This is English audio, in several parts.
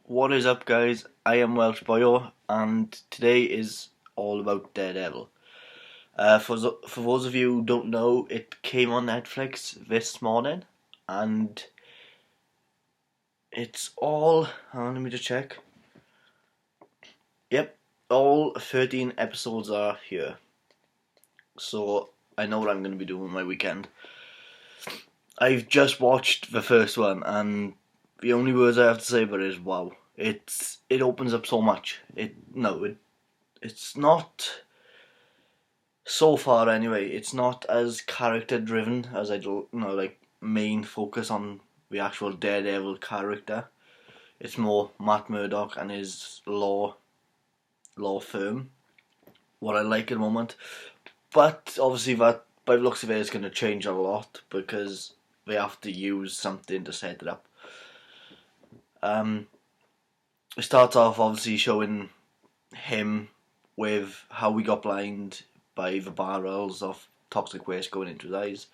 What is up, guys? I am Welsh Boyo, and today is all about Daredevil. For those of you who don't know, it came on Netflix this morning, and it's all. Let me just check. Yep, all 13 episodes are here. So I know what I'm going to be doing with my weekend. I've just watched the first one, and the only words I have to say about it is wow. It opens up so much. It's not, so far anyway, it's not as character driven as main focus on the actual Daredevil character. It's more Matt Murdock and his law firm. What I like at the moment. But obviously that, by the looks of it, is going to change a lot because they have to use something to set it up. It starts off obviously showing him with how we got blind by the barrels of toxic waste going into his eyes.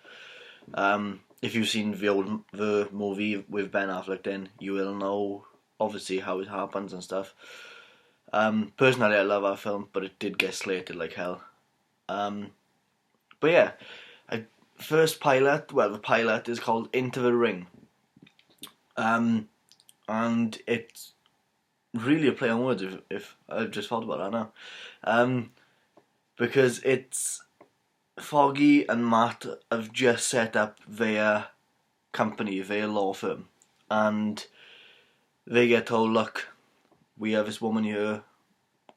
If you've seen the movie with Ben Affleck, then you will know obviously how it happens and stuff. Personally, I love that film, but it did get slated like hell. But yeah, the pilot is called Into the Ring. And it's really a play on words, if I've just thought about that now. Because it's Foggy and Matt have just set up their company, their law firm, and they get told, look, we have this woman here,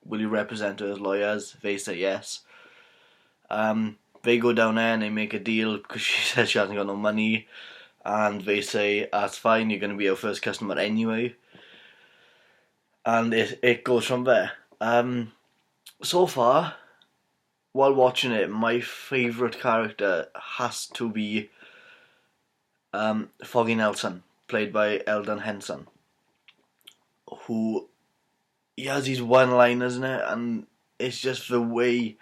will you represent her as lawyers? They say yes. They go down there and they make a deal because she says she hasn't got no money, and they say, that's fine, you're going to be our first customer anyway. And it goes from there. So far, while watching it, my favourite character has to be Foggy Nelson, played by Eldon Henson, who he has these one-liners in it, and it's just the way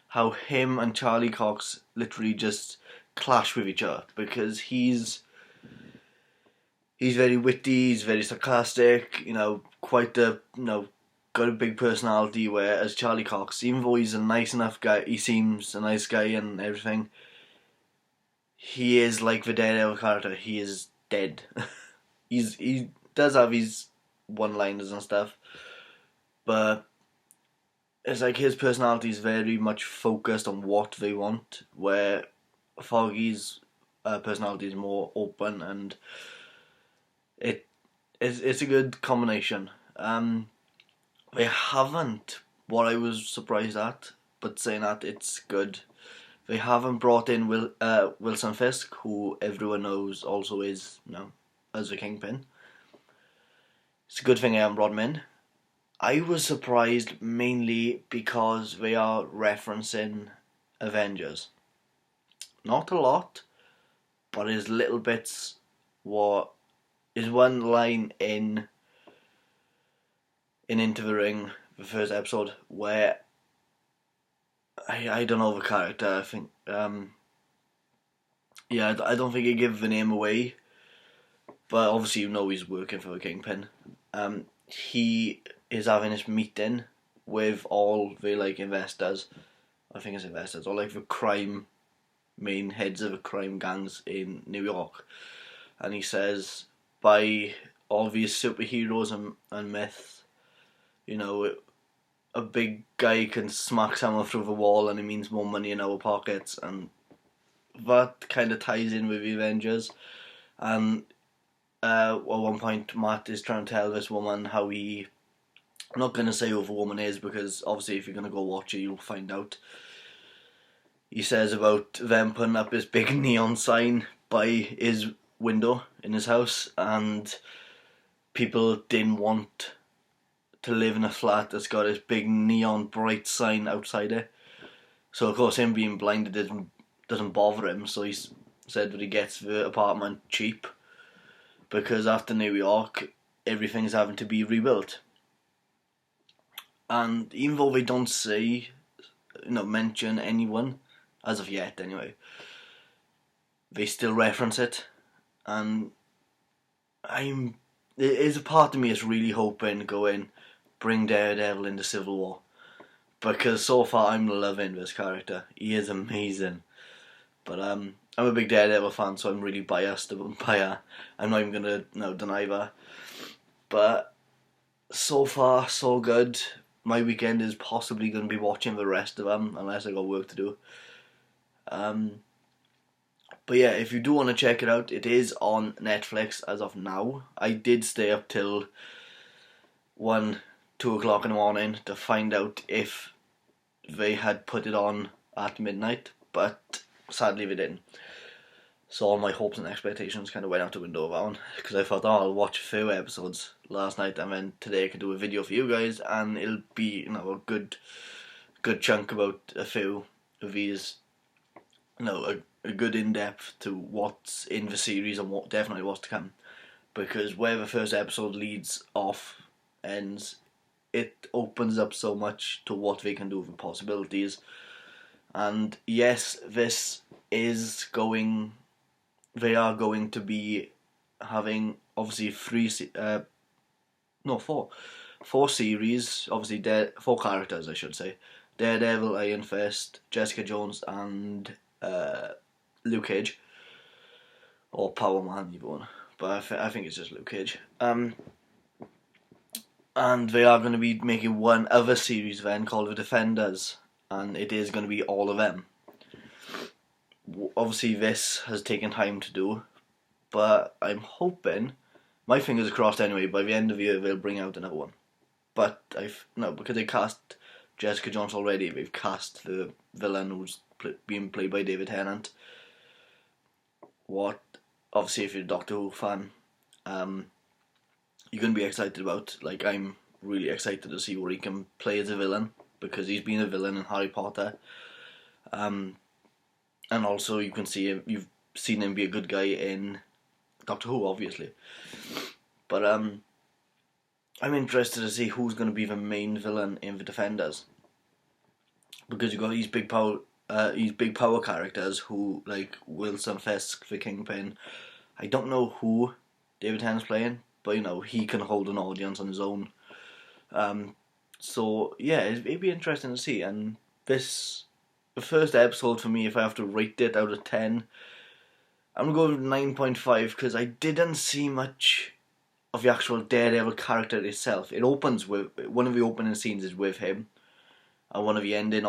how him and Charlie Cox literally just clash with each other, because he's very witty, he's very sarcastic, quite got a big personality, whereas Charlie Cox, even though he's a nice enough guy, he seems a nice guy and everything, he is like the Daredevil character, he is dead. He does have his one-liners and stuff, but it's like his personality is very much focused on what they want, where Foggy's personality is more open, and it's a good combination. They haven't, what I was surprised at, but saying that it's good, they haven't brought in Wilson Fisk, who everyone knows also is, as a Kingpin. It's a good thing I haven't brought him in. I was surprised mainly because they are referencing Avengers. Not a lot, but there's little bits. What is one line in Into the Ring, the first episode, where I don't know the character. I think I don't think he gave the name away, but obviously he's working for the Kingpin. He is having this meeting with all the investors. I think it's investors, or the main heads of the crime gangs in New York, and he says, by all these superheroes and myths, a big guy can smack someone through the wall and it means more money in our pockets, and that kind of ties in with the Avengers. And at one point Matt is trying to tell this woman how I'm not going to say who the woman is, because obviously if you're going to go watch it you'll find out. He says about them putting up this big neon sign by his window in his house, and people didn't want to live in a flat that's got this big neon bright sign outside it. So of course him being blind, it doesn't bother him, so he said that he gets the apartment cheap, because after New York everything's having to be rebuilt. And even though they don't say, mention anyone, as of yet anyway, they still reference it, and I'm there is a part of me is really hoping bring Daredevil into Civil War, because so far I'm loving this character. He is amazing. But I'm a big Daredevil fan, so I'm really biased by her. I'm not even gonna deny that. But so far, so good. My weekend is possibly going to be watching the rest of them, unless I got work to do. But yeah, if you do want to check it out, it is on Netflix as of now. I did stay up till 1, 2 o'clock in the morning to find out if they had put it on at midnight, but sadly they didn't. So all my hopes and expectations kind of went out the window of that one, because I thought, I'll watch a few episodes last night, and then today I could do a video for you guys, and it'll be a good chunk about a few of these, a good in-depth to what's in the series and what definitely what's to come, because where the first episode ends, it opens up so much to what they can do with the possibilities. And yes, they are going to be having obviously four series, obviously 4 characters I should say: Daredevil, Iron Fist, Jessica Jones, and Luke Cage, or Power Man, either one. But I think it's just Luke Cage. And they are going to be making one other series then called The Defenders, and it is going to be all of them. Obviously this has taken time to do, but I'm hoping, my fingers are crossed anyway, by the end of the year they'll bring out another one. But because they cast Jessica Jones already, they've cast the villain who's being played by David Tennant. Obviously if you're a Doctor Who fan, you're going to be excited about. Like, I'm really excited to see what he can play as a villain, because he's been a villain in Harry Potter. And also you've seen him be a good guy in Doctor Who, obviously. But I'm interested to see who's going to be the main villain in The Defenders, because you've got these big power characters who, like Wilson Fisk, the Kingpin. I don't know who David Tennant's playing, but he can hold an audience on his own. So yeah, it'd be interesting to see. And the first episode for me, if I have to rate it out of 10, I'm going to go with 9.5, because I didn't see much of the actual Daredevil character itself. It opens with, one of the opening scenes is with him, and one of the ending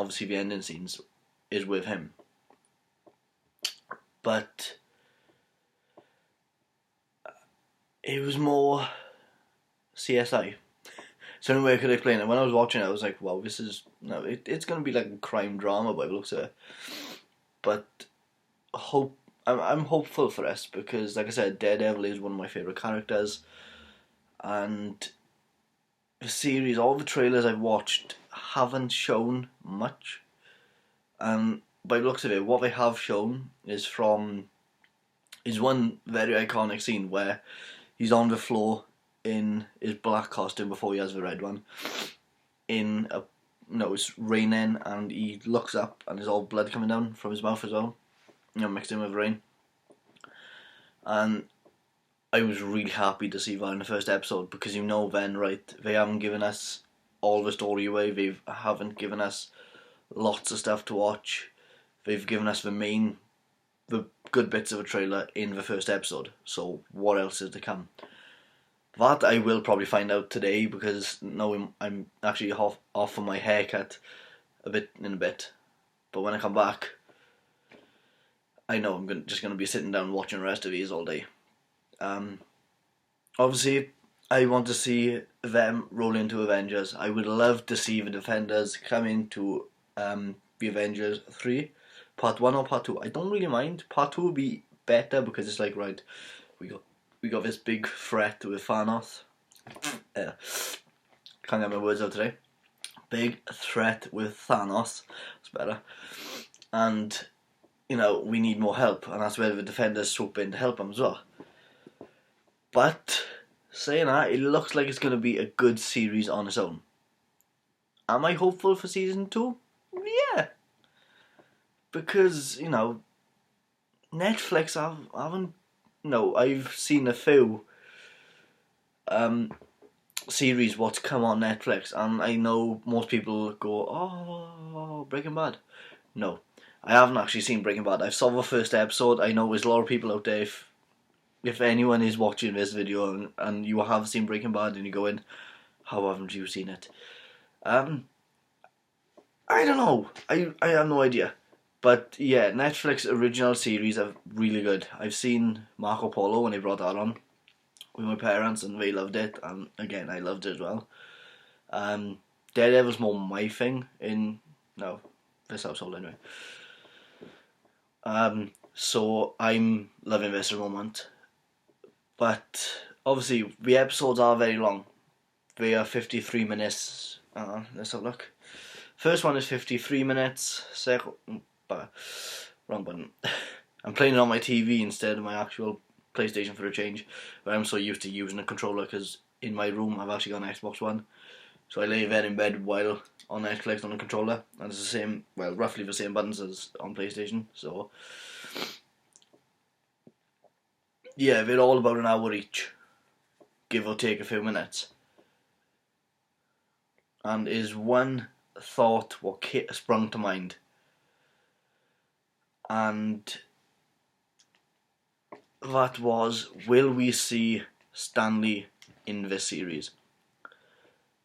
scenes is with him. But it was more CSI. So anyway, I could explain it. When I was watching it, I was like, wow, it's going to be like a crime drama by the looks of it. But I'm hopeful for this, because, like I said, Daredevil is one of my favourite characters. And the series, all the trailers I've watched haven't shown much. And by the looks of it, what they have shown is one very iconic scene where he's on the floor in his black costume before he has the red one. It's raining, and he looks up and there's all blood coming down from his mouth as well, mixed in with rain. And I was really happy to see that in the first episode, because then, right, they haven't given us all the story away. They haven't given us lots of stuff to watch. They've given us the good bits of a trailer in the first episode. So what else is to come? That I will probably find out today, because now I'm actually off for my haircut in a bit. But when I come back, I know I'm just going to be sitting down watching the rest of these all day. Obviously, I want to see them roll into Avengers. I would love to see the Defenders come into the Avengers 3, Part 1 or Part 2. I don't really mind. Part 2 would be better, because it's like, right, we got this big threat with Thanos. Can't get my words out today. Big threat with Thanos. It's better. And, we need more help, and that's where the Defenders swoop in to help them as well. But saying that, it looks like it's going to be a good series on its own. Am I hopeful for season 2? Yeah. Because, Netflix haven't... No, I've seen a few series what's come on Netflix, and I know most people go, "Oh, Breaking Bad." No, I haven't actually seen Breaking Bad. I've saw the first episode. I know there's a lot of people out there. If anyone is watching this video and you have seen Breaking Bad and you go in, how haven't you seen it? I don't know. I have no idea. But yeah, Netflix original series are really good. I've seen Marco Polo when they brought that on with my parents, and they loved it, and again I loved it as well. Daredevil's more my thing in this household anyway. So I'm loving this at the moment, but obviously the episodes are very long. They are 53 minutes. Let's have a look. First one is 53 minutes. Wrong button. I'm playing it on my TV instead of my actual PlayStation for a change, but I'm so used to using a controller because in my room I've actually got an Xbox One, so I lay there in bed while on Netflix on a controller, and it's the same, well, roughly the same buttons as on PlayStation. So yeah, they're all about an hour each, give or take a few minutes. And is one thought what sprung to mind, and that was, will we see Stanley in this series?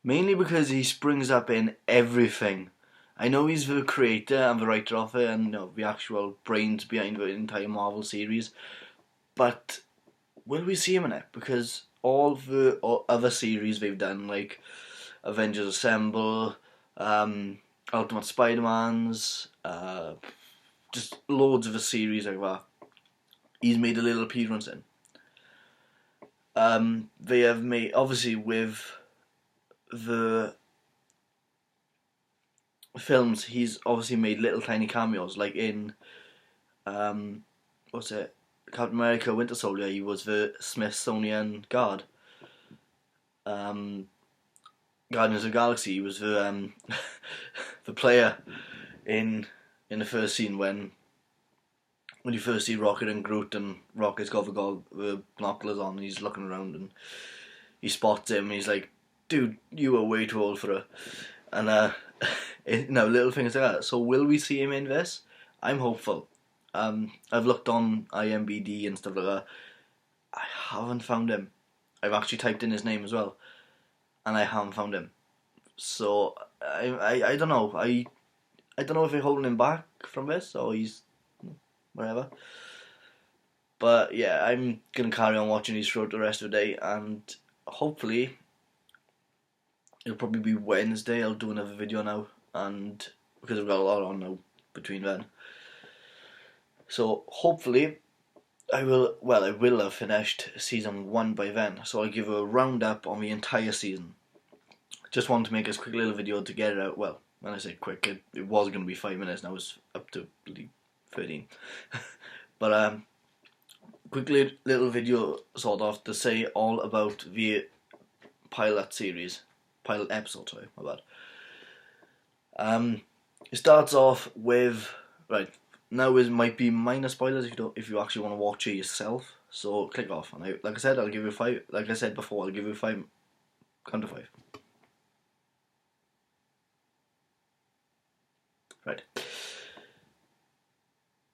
Mainly because he springs up in everything. I know he's the creator and the writer of it, and the actual brains behind the entire Marvel series, but will we see him in it? Because all the other series they've done, like Avengers Assemble, Ultimate Spider-Mans, just loads of a series like that, he's made a little appearance in. They have made, obviously with the films, he's obviously made little tiny cameos, like in Captain America Winter Soldier, he was the Smithsonian guard. Guardians of the Galaxy, he was the the player in the first scene when you first see Rocket and Groot, and Rocket's got the binoculars on, and he's looking around and he spots him and he's like, "Dude, you are way too old for her." And little things like that. So will we see him in this? I'm hopeful. I've looked on IMDb and stuff like that. I haven't found him. I've actually typed in his name as well, and I haven't found him. So I don't know. I don't know if they're holding him back from this or he's whatever. But yeah, I'm gonna carry on watching these throughout the rest of the day, and hopefully it'll probably be Wednesday. I'll do another video now, and because I've got a lot on now between then. So hopefully I will have finished season 1 by then. So I'll give a roundup on the entire season. Just wanted to make this quick little video to get it out. Well, when I say quick, it was going to be 5 minutes, now it's up to 13. But quick little video sort of to say all about the pilot episode, sorry, my bad. It starts off with, right, now it might be minor spoilers if you actually want to watch it yourself, so click off. And like I said, I'll give you 5, like I said before, I'll give you 5, count to 5. Right.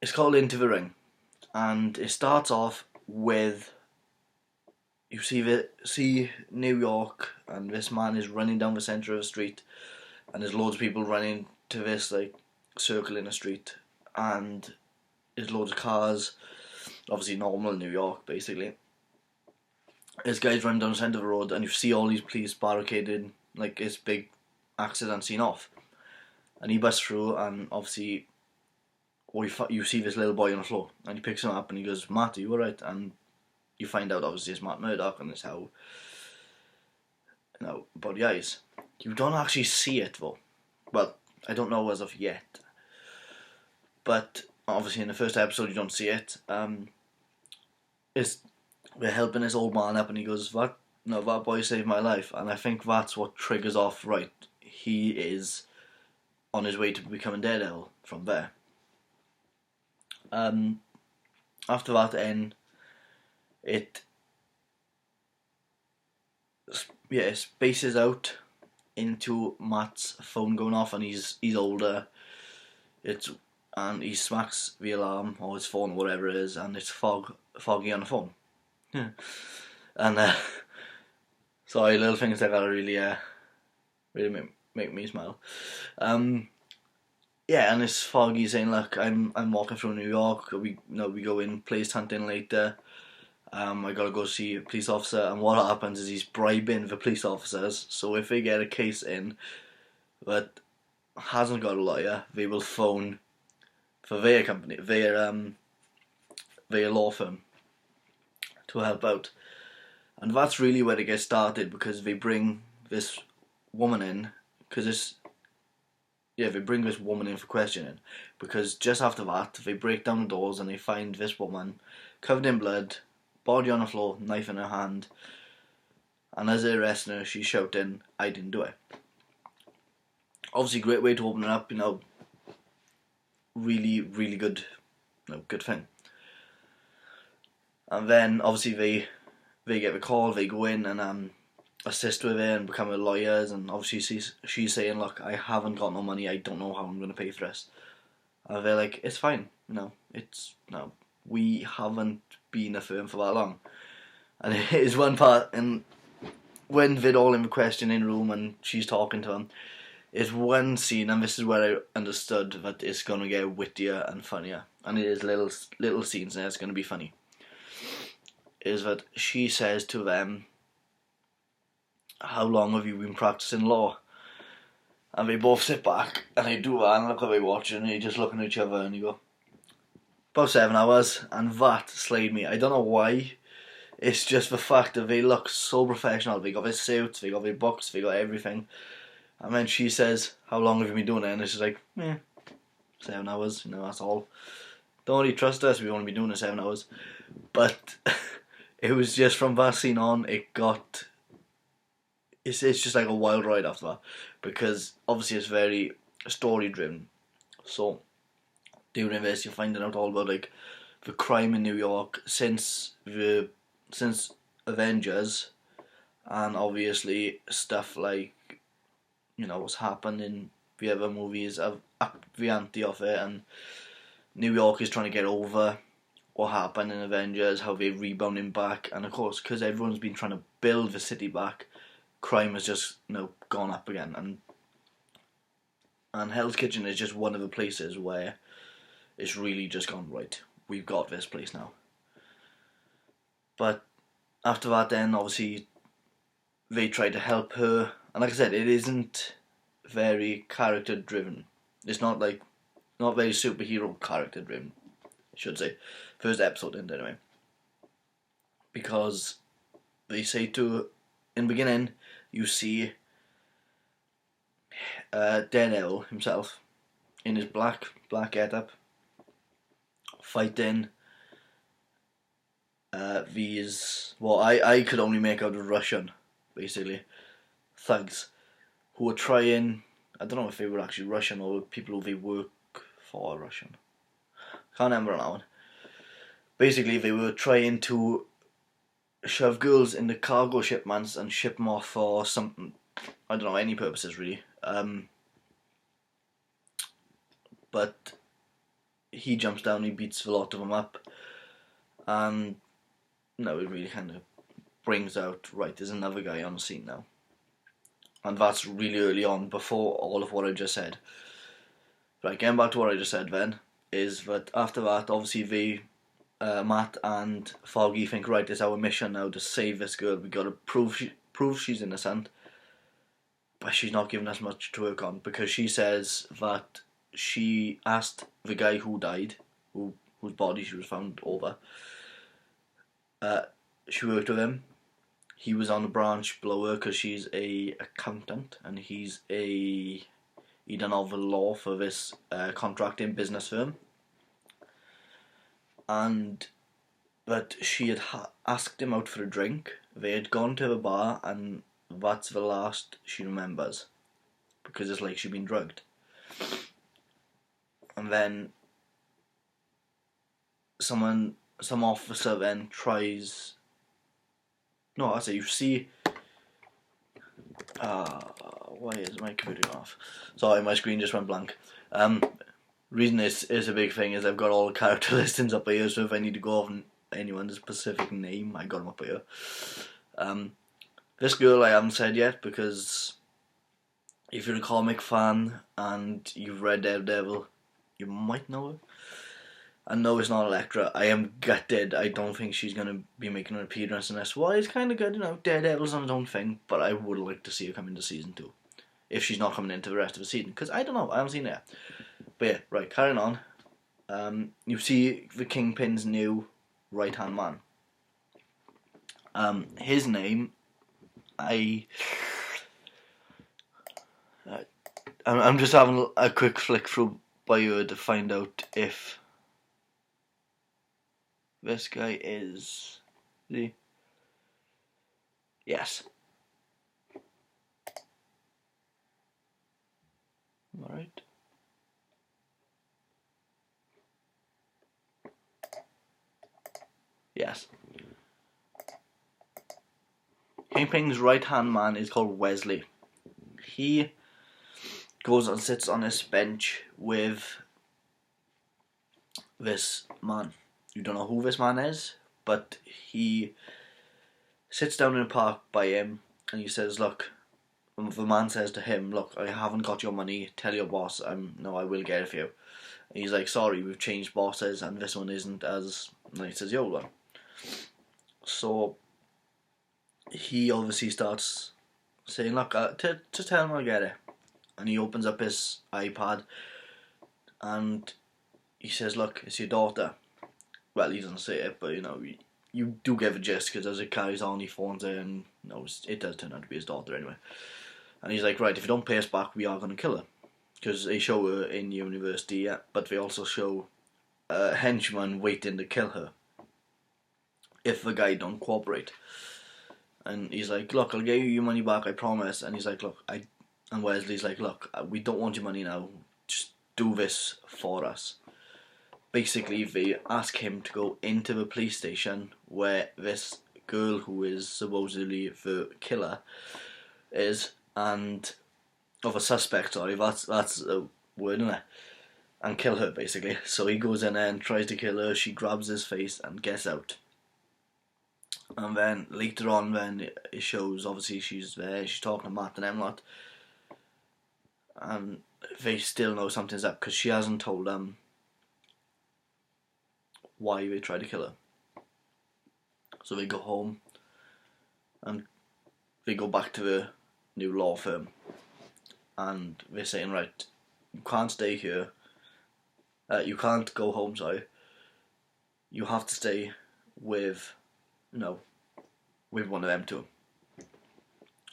It's called Into the Ring, and it starts off with, you see New York, and this man is running down the centre of the street, and there's loads of people running to this like circle in the street, and there's loads of cars, obviously normal New York basically. This guy's running down the centre of the road, and you see all these police barricaded, like this big accident scene off, and he busts through, and obviously you see this little boy on the floor, and he picks him up and he goes, "Matt, are you alright?" And you find out obviously it's Matt Murdock, and it's how, about the eyes. You don't actually see it though. Well, I don't know as of yet. But obviously in the first episode you don't see it. We're helping this old man up, and he goes, "That boy saved my life." And I think that's what triggers off, right, he is on his way to becoming Daredevil from there. After that end, yeah, it spaces out into Matt's phone going off, and he's older. And he smacks the alarm or his phone, whatever it is, and it's foggy on the phone. Yeah. And sorry, little things like that really really make me smile. Yeah, and it's foggy, saying, "Look, I'm walking through New York. We go in place hunting later. I gotta go see a police officer." And what happens is he's bribing the police officers. So if they get a case in that hasn't got a lawyer, they will phone for their company, their law firm, to help out. And that's really where it gets started, because they bring this woman in, they bring this woman in for questioning, because just after that, they break down the doors and they find this woman covered in blood, body on the floor, knife in her hand, and as they're arresting her, she's shouting, "I didn't do it." Obviously, great way to open it up, really, really good, good thing. And then, obviously, they get the call, they go in and assist with it and become lawyers, and obviously she's saying, "Look, I haven't got no money, I don't know how I'm going to pay for this." And they're like, "It's fine, we haven't been a firm for that long." And it is one part, and when they're all in the questioning room and she's talking to him, it's one scene, and this is where I understood that it's going to get wittier and funnier, and it is little scenes and it's going to be funny, is that she says to them, "How long have you been practicing law?" And they both sit back and they do that and look at me watching, and they just looking at each other and you go, "About 7 hours." And that slayed me. I don't know why. It's just the fact that they look so professional. They got their suits, they got their books, they got everything. And then she says, "How long have you been doing it?" And it's just like, 7 hours, that's all. Don't really trust us, we've only been doing it 7 hours. But it was just from that scene on, it's just like a wild ride after that, because obviously it's very story driven. So during this, you're finding out all about like the crime in New York since Avengers, and obviously stuff like what's happened in the other movies of up the ante of it, and New York is trying to get over what happened in Avengers, how they're rebounding back, and of course because everyone's been trying to build the city back, crime has just gone up again, and Hell's Kitchen is just one of the places where it's really just gone, right, we've got this place now. But after that, then obviously they try to help her, and like I said, it isn't very character driven. It's not very superhero character driven, I should say. First episode in anyway, because they say in the beginning, you see Daredevil himself in his black getup fighting these, what I could only make out of Russian, basically, thugs who were trying, I don't know if they were actually Russian or people who they work for Russian, can't remember on that one. Basically they were trying to shove girls into cargo shipments and ship them off for something, I don't know, any purposes really. But he jumps down, he beats a lot of them up, and it really kind of brings out, right, there's another guy on the scene now. And that's really early on, before all of what I just said. Right, getting back to what I just said then, is that after that, obviously Matt and Foggy think, right, it's our mission now to save this girl. We got to prove she's innocent, but she's not giving us much to work on, because she says that she asked the guy who died, whose body she was found over. She worked with him. He was on the branch below her because she's a accountant, and he done all the law for this contracting business firm. But she had asked him out for a drink. They had gone to the bar, and that's the last she remembers, because it's like she'd been drugged. And then some officer then tries. No, I say you see Why is my computer off? Sorry, my screen just went blank. Reason this is a big thing is I've got all the character listings up here, so if I need to go off anyone's specific name, I got them up here. This girl I haven't said yet, because if you're a comic fan and you've read Daredevil, you might know her. I know it's not Elektra. I am gutted. I don't think she's going to be making an appearance in this. Well, it's kind of good, you know, Daredevil's on his own thing, but I would like to see her come into season 2. If she's not coming into the rest of the season, because I don't know, I haven't seen it yet. But yeah, right, carrying on. You see the Kingpin's new right-hand man. His name, I'm just having a quick flick through bio to find out if this guy is the... Yes. Alright. Yes. Kingpin's right-hand man is called Wesley. He goes and sits on his bench with this man. You don't know who this man is, but he sits down in a park by him and he says, look, the man says to him, look, I haven't got your money, tell your boss, I will get it for you. And he's like, sorry, we've changed bosses and this one isn't as nice as the old one. So he obviously starts saying, look, just tell him I'll get it. And he opens up his iPad and he says, look, it's your daughter. Well, he doesn't say it, but you know, you do get the gist, because as it carries on, he phones her and it does turn out to be his daughter anyway. And he's like, right, if you don't pay us back, we are going to kill her. Because they show her in university, yeah, but they also show a henchman waiting to kill her if the guy don't cooperate. And he's like, look, I'll get you your money back, I promise. And he's like, look, and Wesley's like, look, we don't want your money now, just do this for us. Basically, they ask him to go into the police station where this girl who is supposedly the killer is, and of a suspect, sorry, that's a word, isn't it? And kill her, basically. So he goes in there and tries to kill her, she grabs his face and gets out. And then later on, when it shows, obviously she's there, she's talking to Matt and them lot, and they still know something's up, because she hasn't told them why they tried to kill her. So they go home and they go back to the new law firm and they're saying, right, you can't stay here, you can't go home, sorry, you have to stay with, with one of them two.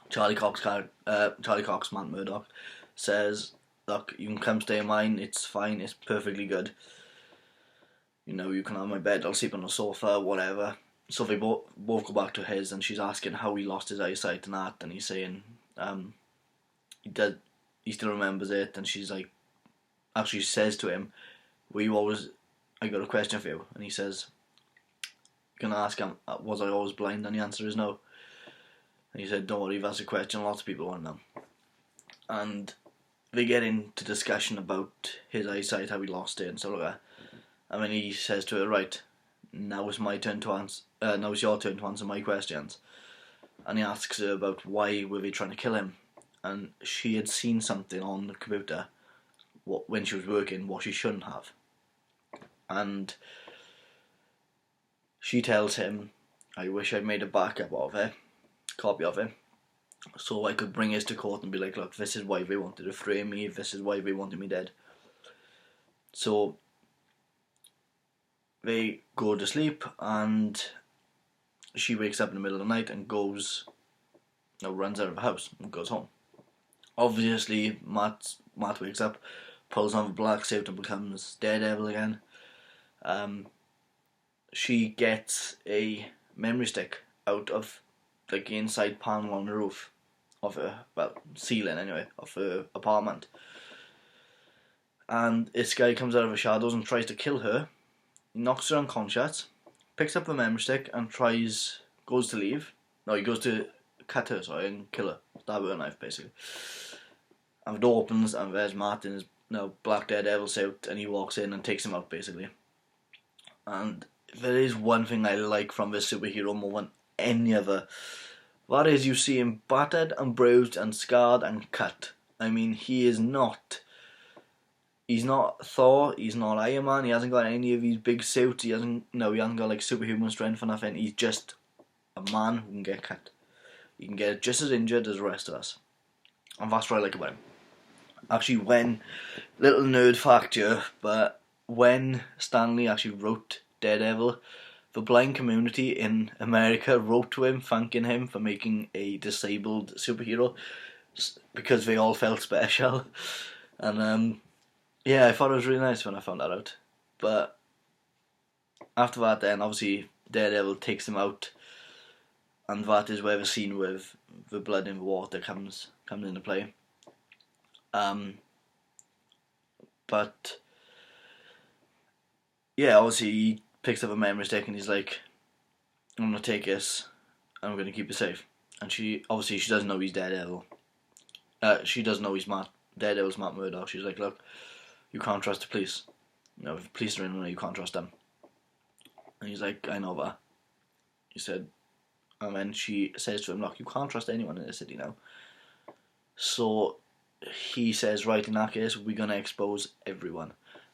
Charlie Cox, Matt Murdock, says, look, you can come stay in mine, it's fine, it's perfectly good. You can have my bed, I'll sleep on the sofa, whatever. So they both go back to his, and she's asking how he lost his eyesight and that, and he's saying he still remembers it, and she's like, actually says to him, I got a question for you, and he says, you're gonna ask him, was I always blind? And the answer is no. And he said, don't worry, that's a question lots of people want to know. And they get into discussion about his eyesight, how he lost it and stuff like that. And then he says to her, right, now it's my turn to answer. Now it's your turn to answer my questions. And he asks her about why were they trying to kill him, and she had seen something on the computer when she was working what she shouldn't have. And she tells him, I wish I'd made a backup of it, copy of it, so I could bring this to court and be like, look, this is why they wanted to frame me, this is why they wanted me dead. So they go to sleep, and she wakes up in the middle of the night and runs out of the house and goes home. Obviously, Matt wakes up, pulls on the black suit and becomes Daredevil again. She gets a memory stick out of the inside panel on the roof of her, ceiling anyway, of her apartment. And this guy comes out of the shadows and tries to kill her. He knocks her unconscious, picks up the memory stick and goes to leave. No, he goes to cut her, sorry, and kill her. Stab her with a knife, basically. And the door opens, and there's Matt in his black Daredevil suit, and he walks in and takes him out, basically. And there is one thing I like from this superhero more than any other. That is, you see him battered and bruised and scarred and cut. I mean, he's not Thor, he's not Iron Man, he hasn't got any of these big suits, he hasn't got like superhuman strength or nothing. He's just a man who can get cut. He can get just as injured as the rest of us. And that's what I like about him. Actually, little nerd fact here, but when Stan Lee actually wrote Daredevil, the blind community in America wrote to him thanking him for making a disabled superhero because they all felt special. And yeah, I thought it was really nice when I found that out. But after that, then obviously Daredevil takes him out, and that is where the scene with the blood in the water comes into play. But yeah, obviously he picks up a memory stick and he's like, "I'm gonna take this, and I'm gonna keep it safe." And she doesn't know he's Daredevil. She doesn't know he's Daredevil's Matt Murdock. She's like, "Look, you can't trust the police. If the police are in there, you can't trust them." And he's like, "I know that." He said, and then she says to him, "Look, you can't trust anyone in the city now." So he says, "Right, in that case, we're gonna expose everyone."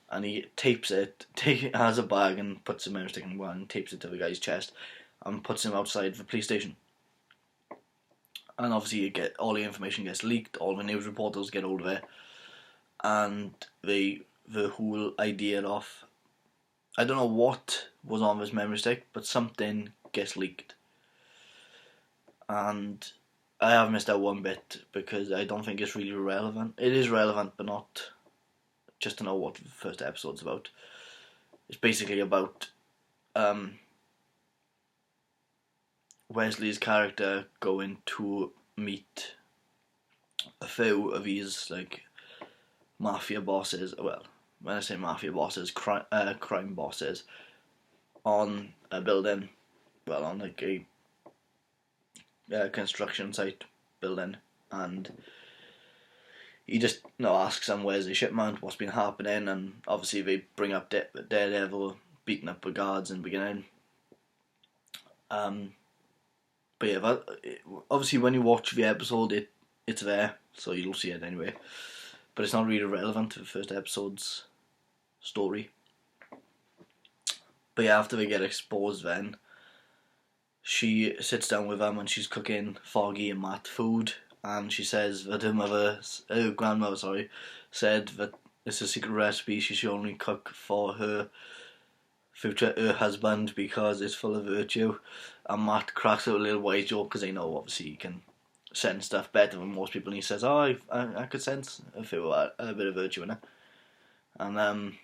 And he tapes it, has a bag and puts a memory stick in the bag and tapes it to the guy's chest and puts him outside the police station. And obviously all the information gets leaked, all the news reporters get hold of it, and the whole idea of, I don't know what was on this memory stick, but something gets leaked. And I have missed out one bit because I don't think it's really relevant. It is relevant, but not just to know what the first episode's about. It's basically about Wesley's character going to meet a few of his like mafia bosses. Well, when I say mafia bosses, crime bosses on a building. Well, on like a construction site building, and he just asks them where's the shipment, what's been happening, and obviously they bring up Daredevil beating up the guards in the beginning. But yeah, obviously when you watch the episode, it's there, so you'll see it anyway. But it's not really relevant to the first episode's story. But yeah, after they get exposed, then she sits down with them and she's cooking Foggy and Matt food, and she says that her grandmother, said that it's a secret recipe she should only cook for her husband because it's full of virtue. And Matt cracks out a little white joke because they know obviously he can sense stuff better than most people, and he says, "Oh, I could sense a bit of virtue in it." And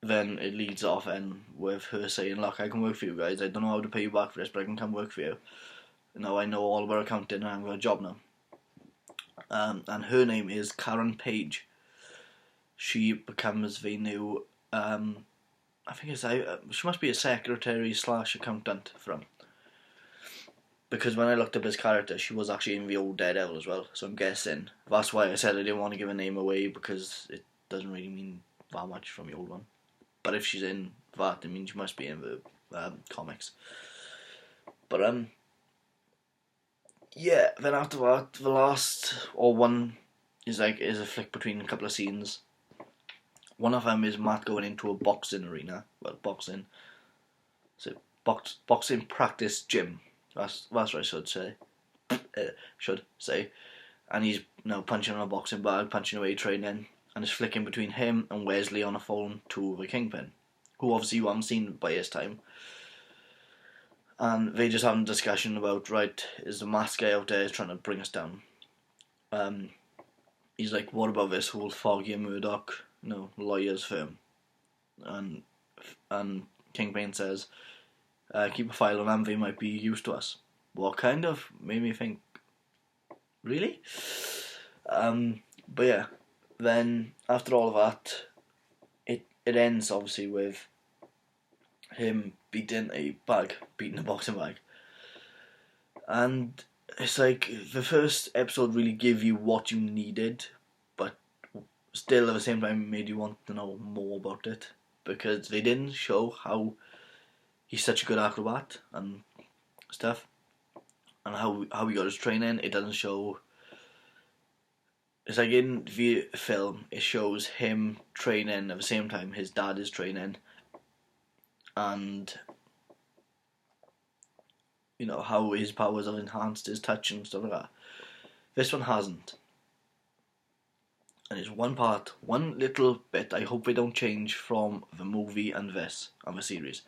then it leads off and with her saying, "Look, I can work for you guys. I don't know how to pay you back for this, but I can come work for you. Now I know all about accounting and I've got a job now." And her name is Karen Page. She becomes the new, I think she must be a secretary / accountant for him. Because when I looked up his character, she was actually in the old Daredevil as well. So I'm guessing that's why I said I didn't want to give her name away, because it doesn't really mean that much from the old one. But if she's in that, it means she must be in the comics. But yeah. Then after that, the last one is a flick between a couple of scenes. One of them is Matt going into a boxing arena. Well, boxing practice gym. That's what I should say. And he's punching on a boxing bag, punching away, training, and it's flicking between him and Wesley on a phone to the Kingpin, who obviously you haven't seen by this time. And they just having a discussion about, right, is the masked guy out there trying to bring us down? He's like, what about this whole Foggy and Murdoch, lawyers firm? And Kingpin says, keep a file on them, they might be used to us. What kind of made me think, really? But yeah, then after all of that, it ends obviously with him beating a boxing bag. And it's like the first episode really gave you what you needed, but still at the same time made you want to know more about it, because they didn't show how he's such a good acrobat and stuff, and how he got his training. It doesn't show. It's like in the film, it shows him training at the same time his dad is training, and you know how his powers have enhanced his touch and stuff like that. This one hasn't, and it's one little bit. I hope they don't change from the movie and this and the series.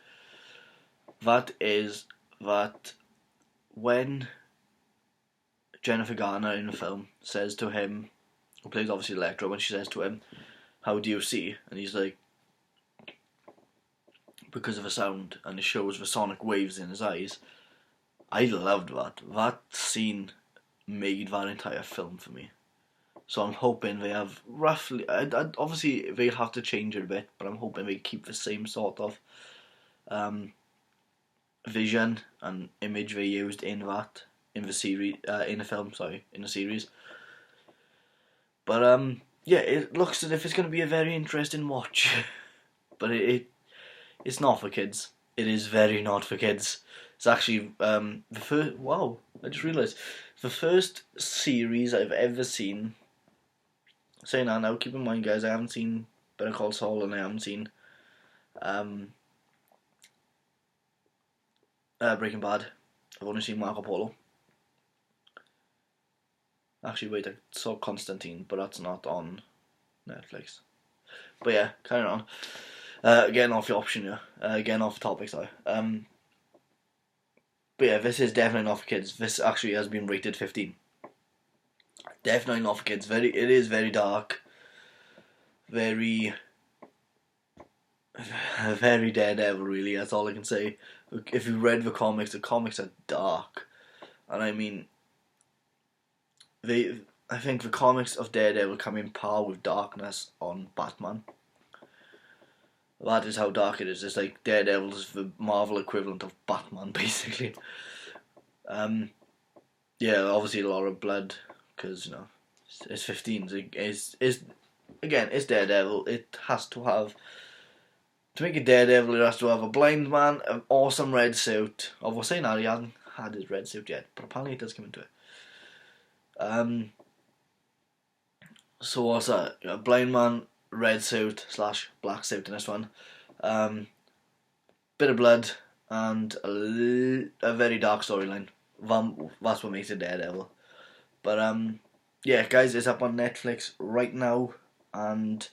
That is that when Jennifer Garner in the film says to him, who plays obviously Electra, when she says to him, "How do you see?" and he's like, because of the sound, and it shows the sonic waves in his eyes. I loved that. That scene made that entire film for me. So I'm hoping they have roughly. Obviously, they have to change it a bit, but I'm hoping they keep the same sort of vision and image they used in the series, in the film. Sorry, in the series. But yeah, it looks as if it's going to be a very interesting watch. But it's not for kids. It is very not for kids. It's actually the first. Wow! I just realised the first series I've ever seen. Saying that now, keep in mind, guys, I haven't seen Better Call Saul, and I haven't seen Breaking Bad. I've only seen Marco Polo. Actually, wait, I saw Constantine, but that's not on Netflix. But yeah, carry on. Getting off the option, yeah. Getting off the topic, sorry. But yeah, this is definitely not for kids. This actually has been rated 15. Definitely not for kids. It is very dark. Very Daredevil, really. That's all I can say. If you read the comics are dark, and I mean, I think the comics of Daredevil come in par with darkness on Batman. That is how dark it is. It's like Daredevil's the Marvel equivalent of Batman, basically. Yeah, obviously a lot of blood, because you know it's 15. It's Daredevil. It has to have. To make a Daredevil, it has to have a blind man, an awesome red suit. I was saying that he hasn't had his red suit yet, but apparently it does come into it. So what's that? A blind man, red suit / black suit in this one. Bit of blood and a very dark storyline. That's what makes it Daredevil. But yeah, guys, it's up on Netflix right now, and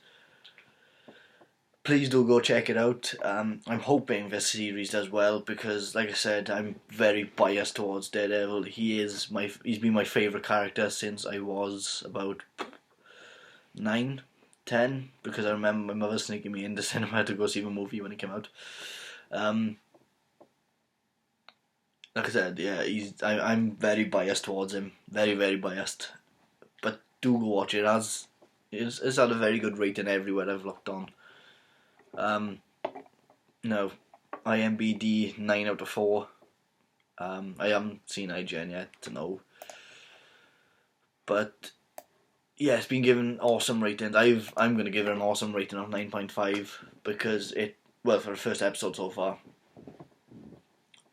please do go check it out. I'm hoping this series does well, because, like I said, I'm very biased towards Daredevil. He's been my favourite character since I was about 9, 10, because I remember my mother sneaking me into cinema to go see the movie when it came out. Like I said, yeah, I'm very biased towards him, very, very biased. But do go watch it. It's had a very good rating everywhere I've looked on. No, IMBD 9 out of 4. I haven't seen IGN yet to know, but yeah, it's been given awesome ratings. I'm gonna give it an awesome rating of 9.5, because for the first episode so far,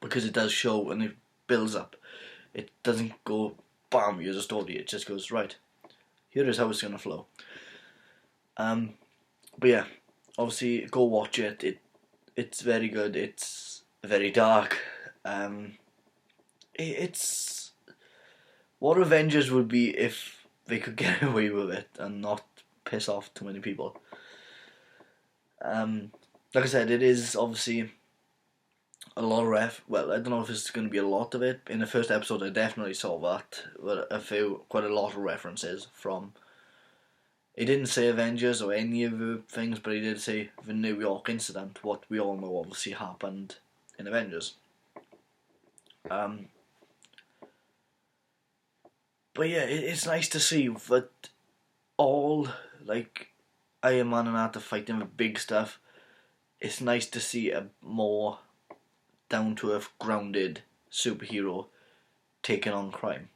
because it does show and it builds up. It doesn't go bam, here's a story. It just goes, right, here is how it's gonna flow. But yeah, obviously go watch it. It's very good. It's very dark. It's what Avengers would be if they could get away with it and not piss off too many people. Like I said, it is obviously a lot of well, I don't know if it's going to be a lot of it. In the first episode, I definitely saw that, but quite a lot of references from. He didn't say Avengers or any of the things, but he did say the New York incident, what we all know obviously happened in Avengers. But yeah, it's nice to see that all, like, Iron Man and that are fighting the big stuff. It's nice to see a more down-to-earth, grounded superhero taking on crime.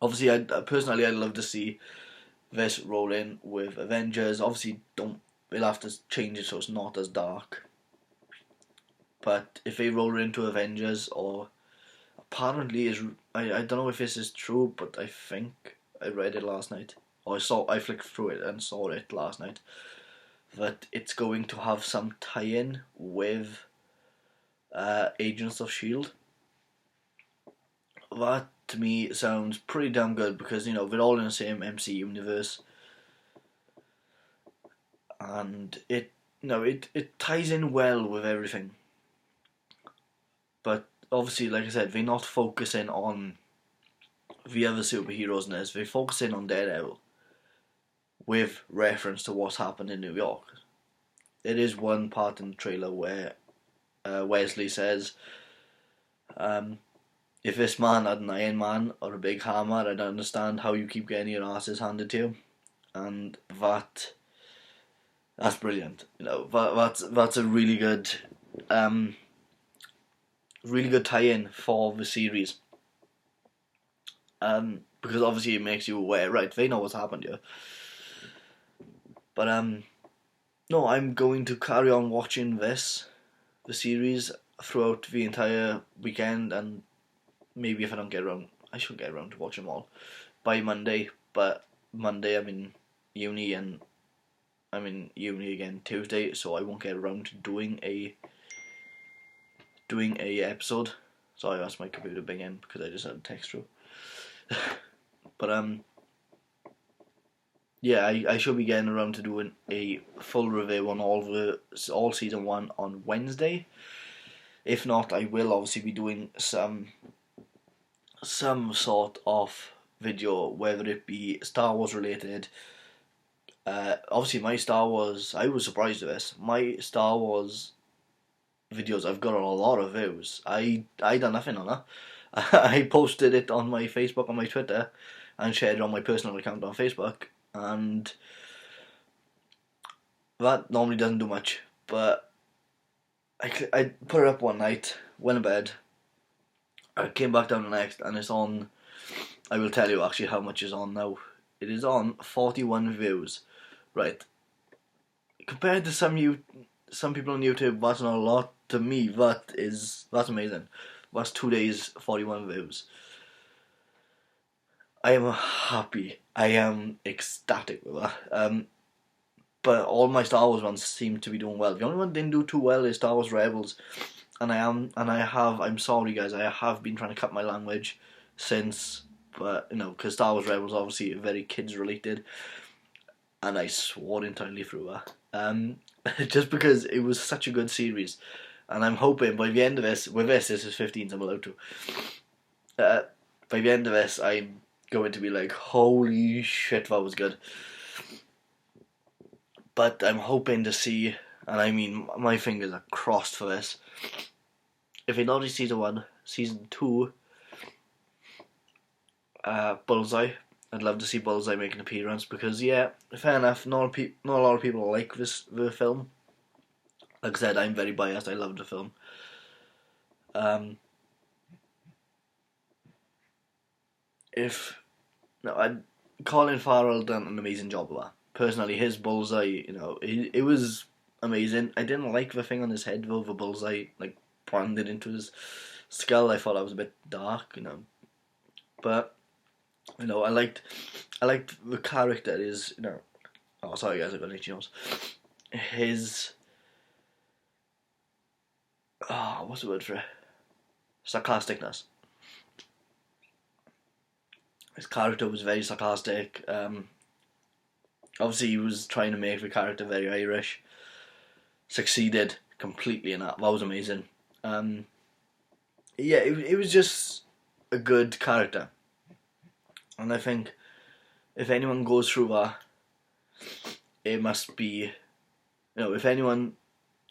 Obviously, I'd love to see this roll in with Avengers. Obviously, we'll have to change it so it's not as dark. But if they roll into Avengers, or apparently I don't know if this is true, but I think I read it last night, or I flicked through it and saw it last night, that it's going to have some tie-in with Agents of S.H.I.E.L.D. That to me sounds pretty damn good, because they're all in the same MC universe, and it ties in well with everything. But obviously, like I said, they're not focusing on the other superheroes in this. They're focusing on Daredevil, with reference to what's happened in New York. There is one part in the trailer where Wesley says, if this man had an Iron Man or a big hammer, I'd understand how you keep getting your asses handed to you. And that's brilliant. That's a really good tie-in for the series. Because obviously it makes you aware, right, they know what's happened here. But no, I'm going to carry on watching the series, throughout the entire weekend, and maybe if I don't get around, I should get around to watch them all by Monday. But Monday I'm in uni, and I'm in uni again Tuesday, so I won't get around to doing a episode. Sorry, that's my computer again because I just had a text through. But yeah, I should be getting around to doing a full review on all season 1 on Wednesday. If not, I will obviously be doing some sort of video, whether it be Star Wars related. Obviously, my Star Wars, I was surprised at this. My Star Wars videos, I've got a lot of views. I done nothing on it. I posted it on my Facebook, on my Twitter, and shared it on my personal account on Facebook, and that normally doesn't do much. But I put it up one night, went to bed, I came back down the next, and it's on. I will tell you actually how much is on now. It is on 41 views, right? Compared to some people on YouTube, that's not a lot. To me, that's amazing. That's 2 days, 41 views. I am happy. I am ecstatic with that. But all my Star Wars ones seem to be doing well. The only one that didn't do too well is Star Wars Rebels, I'm sorry guys, I have been trying to cut my language since, but because Star Wars Rebels obviously very kids related, and I swore entirely through that. Just because it was such a good series, and I'm hoping by the end of this, this is 15, so I'm allowed to. By the end of this, I'm going to be like, holy shit, that was good. But I'm hoping to see, and I mean, my fingers are crossed for this. If it's not in season 1, season 2, Bullseye. I'd love to see Bullseye make an appearance, because yeah, fair enough, not a lot of people like the film. Like I said, I'm very biased, I love the film. Colin Farrell done an amazing job of that. Personally, his Bullseye, it was amazing. I didn't like the thing on his head though, the Bullseye like branded into his skull. I thought that was a bit dark, But I liked the character is, oh sorry guys, I got itchy nose. His what's the word for it? Sarcasticness. His character was very sarcastic. Obviously he was trying to make the character very Irish. Succeeded completely in that. That was amazing. Yeah, it was just a good character. And I think if anyone goes through that, it must be, if anyone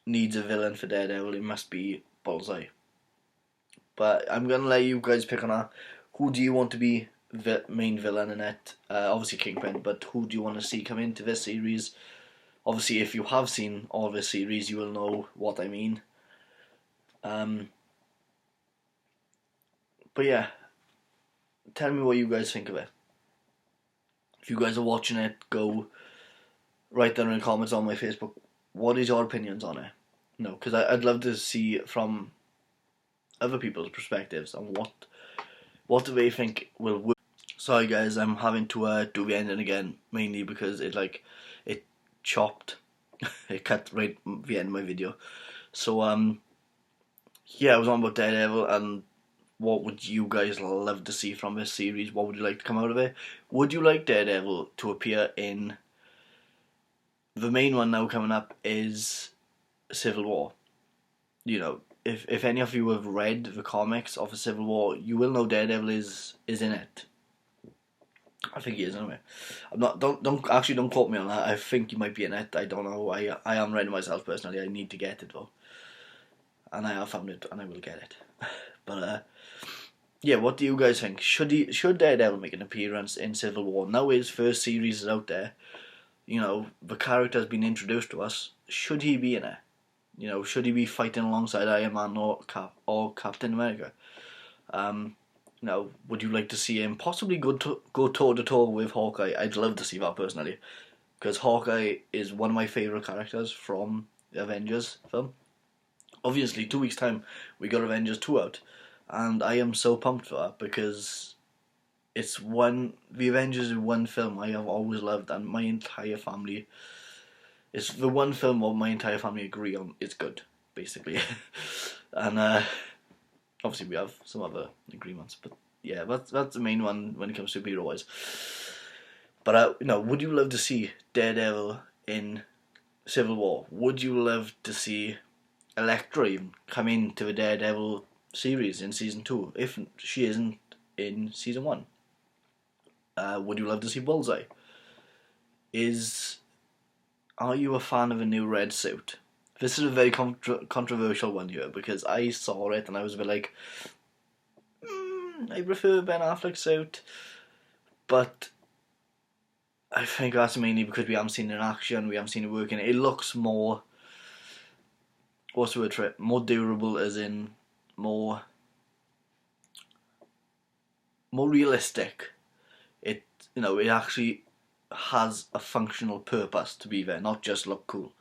needs a villain for Daredevil, it must be Bullseye. But I'm going to let you guys pick on that. Who do you want to be the main villain in it? Obviously Kingpin, but who do you want to see come into this series? Obviously, if you have seen all this series, you will know what I mean. But yeah, tell me what you guys think of it. If you guys are watching it, go write down in the comments on my Facebook. What is your opinions on it? No, because I'd love to see from other people's perspectives on what do they think will work. Sorry guys, I'm having to do the ending again, mainly because it chopped, it cut right the end of my video. So yeah, I was on about Daredevil, and what would you guys love to see from this series? What would you like to come out of it? Would you like Daredevil to appear in the main one now coming up is Civil War? You know, if any of you have read the comics of the Civil War, you will know Daredevil is in it. I think he is anyway. I'm not. Don't quote me on that. I think he might be in it. I don't know. I am reading myself personally. I need to get it though, and I have found it, and I will get it. But yeah, what do you guys think? Should Daredevil make an appearance in Civil War? Now his first series is out there. You know, the character has been introduced to us. Should he be in it? You know, should he be fighting alongside Iron Man or Captain America? Now, would you like to see him possibly go toe to toe with Hawkeye? I'd love to see that personally, because Hawkeye is one of my favourite characters from the Avengers film. Obviously, 2 weeks time we got Avengers 2 out, and I am so pumped for that because the Avengers is one film I have always loved, and my entire family. It's the one film where my entire family agree on it's good, basically, and obviously we have some other agreements, but yeah, that's the main one when it comes to superhero wise. But would you love to see Daredevil in Civil War? Would you love to see Elektra even come into the Daredevil series in season 2 if she isn't in season 1? Would you love to see Bullseye? Are you a fan of a new red suit? This is a very controversial one here because I saw it and I was a bit like, I prefer Ben Affleck's suit, but I think that's mainly because we haven't seen it in action, we haven't seen it working. It looks more, what's the word for it? More durable, as in more realistic. It actually has a functional purpose to be there, not just look cool.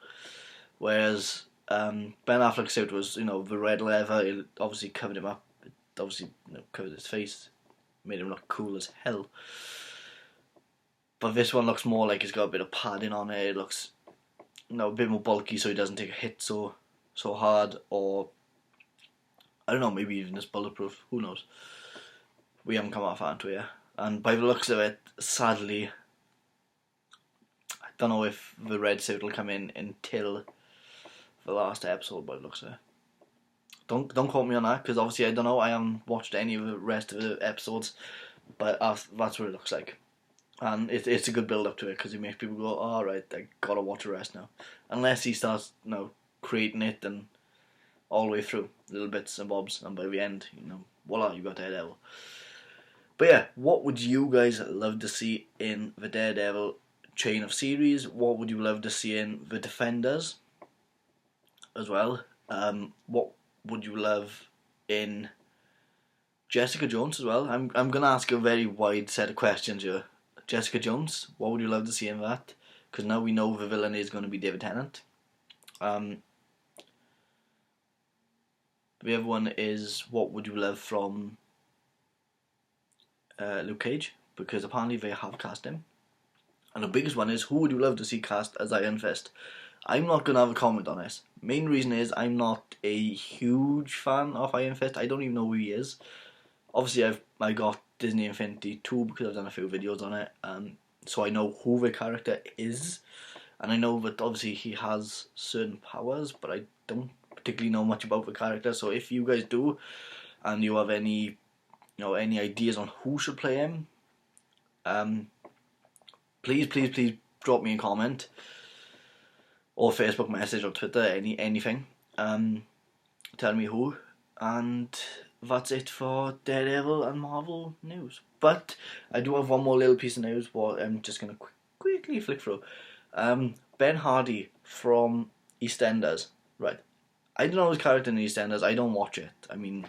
Whereas Ben Affleck's suit was, the red leather, it obviously covered him up, it obviously covered his face, made him look cool as hell. But this one looks more like it's got a bit of padding on it, it looks a bit more bulky so he doesn't take a hit so hard, or I don't know, maybe even just bulletproof, who knows. We haven't come that far into it yet. And by the looks of it, sadly, I don't know if the red suit will come in until the last episode, by the looks of it. Don't quote me on that, because obviously I don't know, I haven't watched any of the rest of the episodes, but that's what it looks like. And it's a good build up to it, because it makes people go, alright, I gotta watch the rest now. Unless he starts, creating it and all the way through, little bits and bobs, and by the end, voila, you got Daredevil. But yeah, what would you guys love to see in the Daredevil chain of series? What would you love to see in the Defenders as well? What would you love in Jessica Jones as well? I'm gonna ask a very wide set of questions here. Jessica Jones, what would you love to see in that? Because now we know the villain is going to be David Tennant. The other one is, what would you love from Luke Cage? Because apparently they have cast him. And the biggest one is, who would you love to see cast as Iron Fist? I'm not going to have a comment on this. Main reason is I'm not a huge fan of Iron Fist. I don't even know who he is. Obviously I got Disney Infinity 2 because I've done a few videos on it, so I know who the character is, and I know that obviously he has certain powers, but I don't particularly know much about the character. So if you guys do, and you have any ideas on who should play him, please drop me a comment or Facebook message or Twitter, anything. Tell me who, and that's it for Daredevil and Marvel news. But I do have one more little piece of news what I'm just going to quickly flick through. Ben Hardy from EastEnders. Right. I don't know his character in EastEnders. I don't watch it. I mean,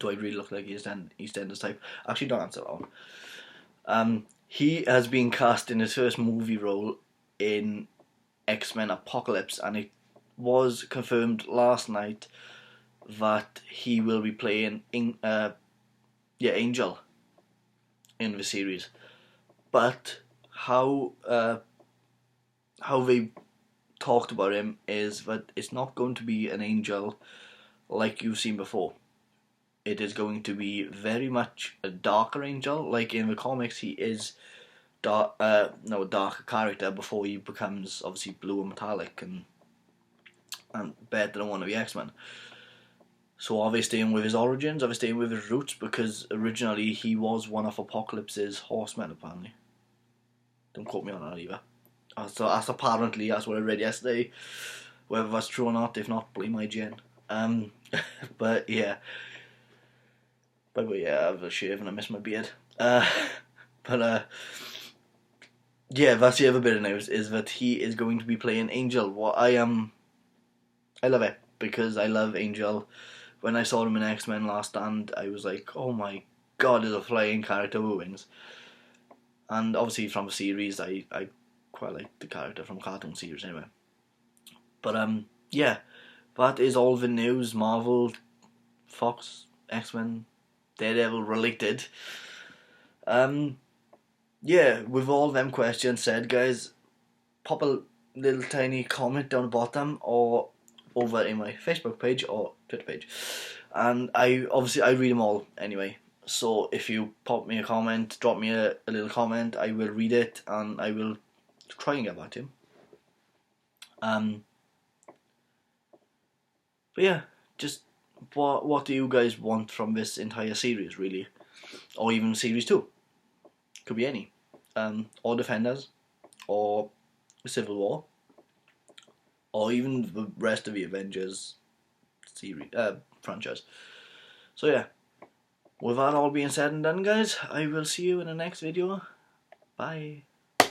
Do I really look like EastEnders type? Actually, don't answer that one. He has been cast in his first movie role in X-Men Apocalypse, and it was confirmed last night that he will be playing Angel in the series. But how they talked about him is that it's not going to be an angel like you've seen before. It is going to be very much a darker angel. Like in the comics, he is a darker character before he becomes obviously blue and metallic and better than one of the X-Men. So are they staying with his origins? Are they staying with his roots? Because originally he was one of Apocalypse's horsemen, apparently. Don't quote me on that either. So that's what I read yesterday. Whether that's true or not, if not, blame my gen. But yeah. By the way, yeah, I have a shave and I miss my beard. Yeah, that's the other bit of news, is that he is going to be playing Angel. I love it, because I love Angel. When I saw him in X-Men Last Stand, I was like, oh my god, there's a flying character with wings. And obviously from the series, I quite like the character from cartoon series anyway. But yeah, that is all the news. Marvel, Fox, X-Men, Daredevil related. Yeah, with all them questions said, guys, pop a little tiny comment down the bottom or over in my Facebook page or Twitter page, and I read them all anyway. So if you pop me a comment, drop me a little comment, I will read it and I will try and get back to you. But yeah, just what do you guys want from this entire series, really, or even series 2? Could be any, or Defenders, or Civil War, or even the rest of the Avengers series franchise. So yeah, with that all being said and done, guys, I will see you in the next video. Bye.